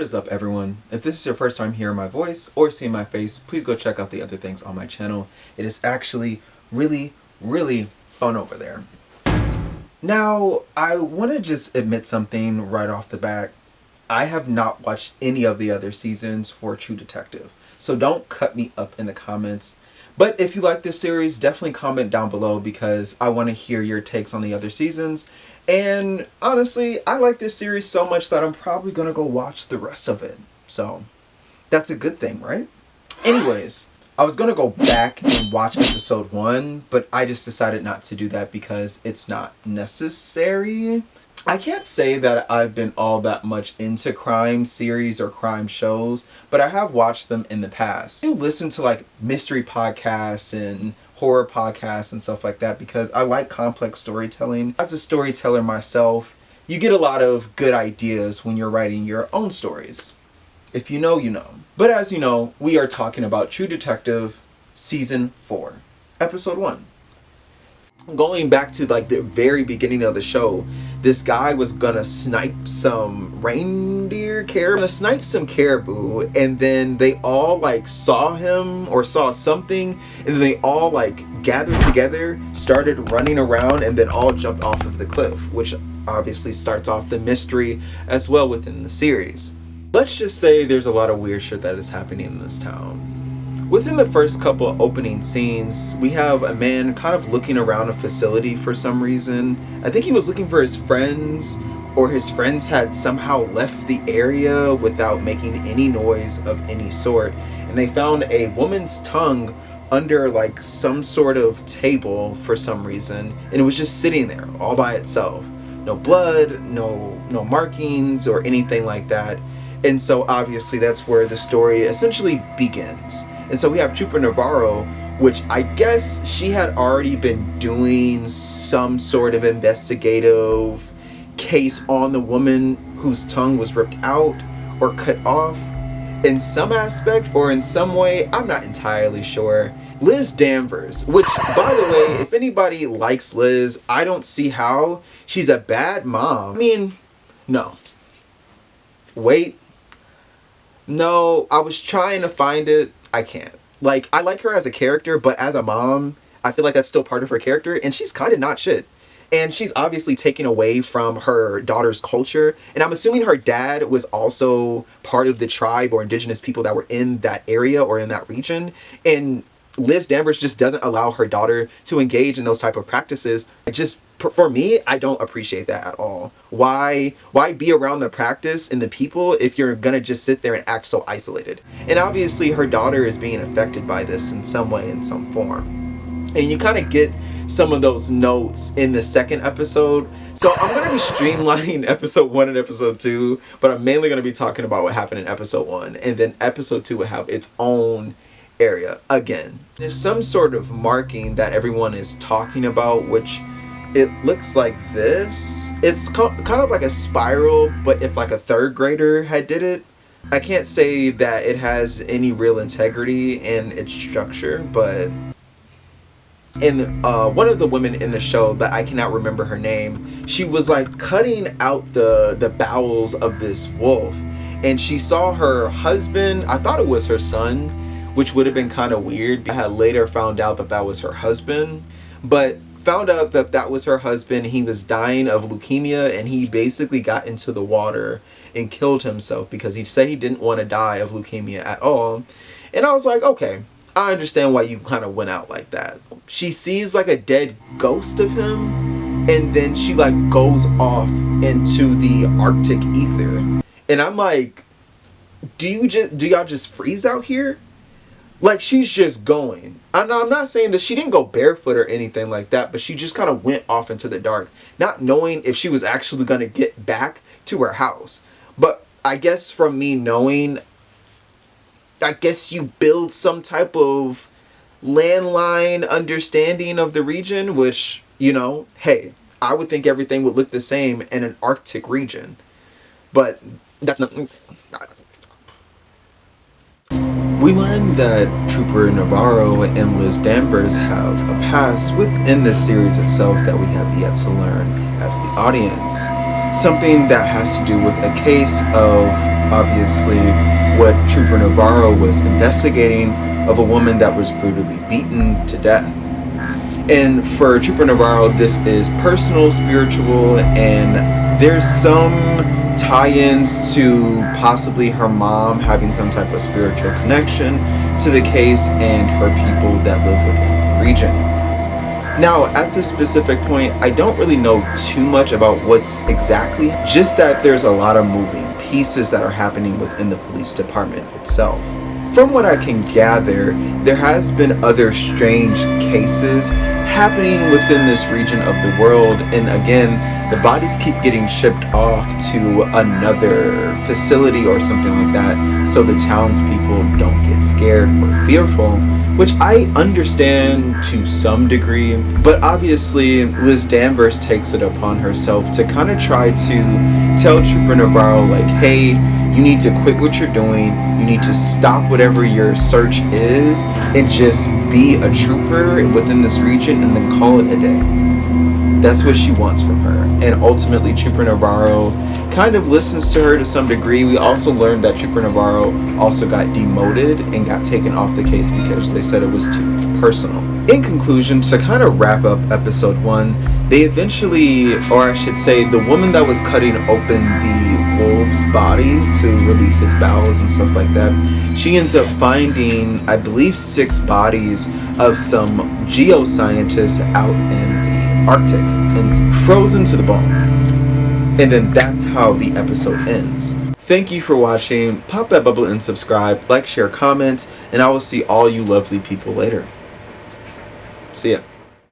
What is up, everyone? If this is your first time hearing my voice or seeing my face, please go check out the other things on my channel. It is actually really fun over there. Now, I want to just admit something right off the bat. I have not watched any of the other seasons for True Detective, so don't cut me up in the comments. But if you like this series, definitely comment down below because I want to hear your takes on the other seasons. And honestly, I like this series so much that I'm probably going to go watch the rest of it. So that's a good thing, right? Anyways, I was going to go back and watch episode 1, but I just decided not to do that because it's not necessary. I can't say that I've been all that much into crime series or crime shows, but I have watched them in the past. I do listen to like mystery podcasts and horror podcasts and stuff like that because I like complex storytelling. As a storyteller myself, you get a lot of good ideas when you're writing your own stories. If you know, you know. But as you know, we are talking about True Detective Season 4, Episode 1. Going back to like the very beginning of the show, this guy was gonna snipe some snipe some caribou, and then they all like saw him or saw something, and then they all like gathered together, started running around, and then all jumped off of the cliff, which obviously starts off the mystery as well within the series. Let's just say there's a lot of weird shit that is happening in this town. Within the first couple of opening scenes, we have a man kind of looking around a facility for some reason. I think he was looking for his friends, or his friends had somehow left the area without making any noise of any sort. And they found a woman's tongue under like some sort of table for some reason, and it was just sitting there all by itself. No blood, no markings or anything like that. And so obviously that's where the story essentially begins. And so we have Trooper Navarro, which I guess she had already been doing some sort of investigative case on the woman whose tongue was ripped out or cut off in some aspect or in some way. I'm not entirely sure. Liz Danvers, which by the way, if anybody likes Liz, I don't see how. She's a bad mom. I mean, no. Wait. No, I was trying to find it. I can't. Like, I like her as a character, but as a mom, I feel like that's still part of her character, and she's kind of not shit. And she's obviously taken away from her daughter's culture, and I'm assuming her dad was also part of the tribe or indigenous people that were in that area or in that region, and Liz Danvers just doesn't allow her daughter to engage in those type of practices. For me, I don't appreciate that at all. Why be around the practice and the people if you're gonna just sit there and act so isolated? And obviously her daughter is being affected by this in some way, in some form. And you kind of get some of those notes in the second episode. So I'm going to be streamlining episode 1 and episode 2, but I'm mainly going to be talking about what happened in episode 1. And then episode 2 will have its own area again. There's some sort of marking that everyone is talking about, which it looks like this. It's kind of like a spiral, but if like a third grader had did it. I can't say that it has any real integrity in its structure, but one of the women in the show that I cannot remember her name, she was like cutting out the bowels of this wolf, and she saw her husband. I thought it was her son, which would have been kind of weird. I had later found out that that was her husband, but found out that that was her husband. He was dying of leukemia, and he basically got into the water and killed himself because he said he didn't want to die of leukemia at all. And I was like, okay, I understand why you kind of went out like that. She sees like a dead ghost of him, and then she like goes off into the Arctic ether. And I'm like, do y'all just freeze out here? Like, she's just going. I'm not saying that she didn't go barefoot or anything like that, but she just kind of went off into the dark, not knowing if she was actually going to get back to her house. But I guess from me knowing, I guess you build some type of landline understanding of the region, which, you know, hey, I would think everything would look the same in an Arctic region. But that's not... We learned that Trooper Navarro and Liz Danvers have a past within the series itself that we have yet to learn as the audience. Something that has to do with a case of obviously what Trooper Navarro was investigating of a woman that was brutally beaten to death. And for Trooper Navarro, this is personal, spiritual, and there's some tie-ins to possibly her mom having some type of spiritual connection to the case and her people that live within the region. Now, at this specific point, I don't really know too much about what's exactly, just that there's a lot of moving pieces that are happening within the police department itself. From what I can gather, there has been other strange cases happening within this region of the world, and again, the bodies keep getting shipped off to another facility or something like that, so the townspeople don't get scared or fearful, which I understand to some degree, but obviously Liz Danvers takes it upon herself to kind of try to tell Trooper Navarro, like, hey, you need to quit what you're doing, you need to stop whatever your search is, and just be a trooper within this region and then call it a day. That's what she wants from her. And ultimately, Trooper Navarro kind of listens to her to some degree. We also learned that Trooper Navarro also got demoted and got taken off the case because they said it was too personal. In conclusion, to kind of wrap up episode 1, they eventually, or I should say, the woman that was cutting open the wolf's body to release its bowels and stuff like that, she ends up finding, I believe, 6 bodies of some geoscientists out in the Arctic and frozen to the bone. And then that's how the episode ends. Thank you for watching. Pop that bubble and subscribe, like, share, comment, and I will see all you lovely people later. See ya.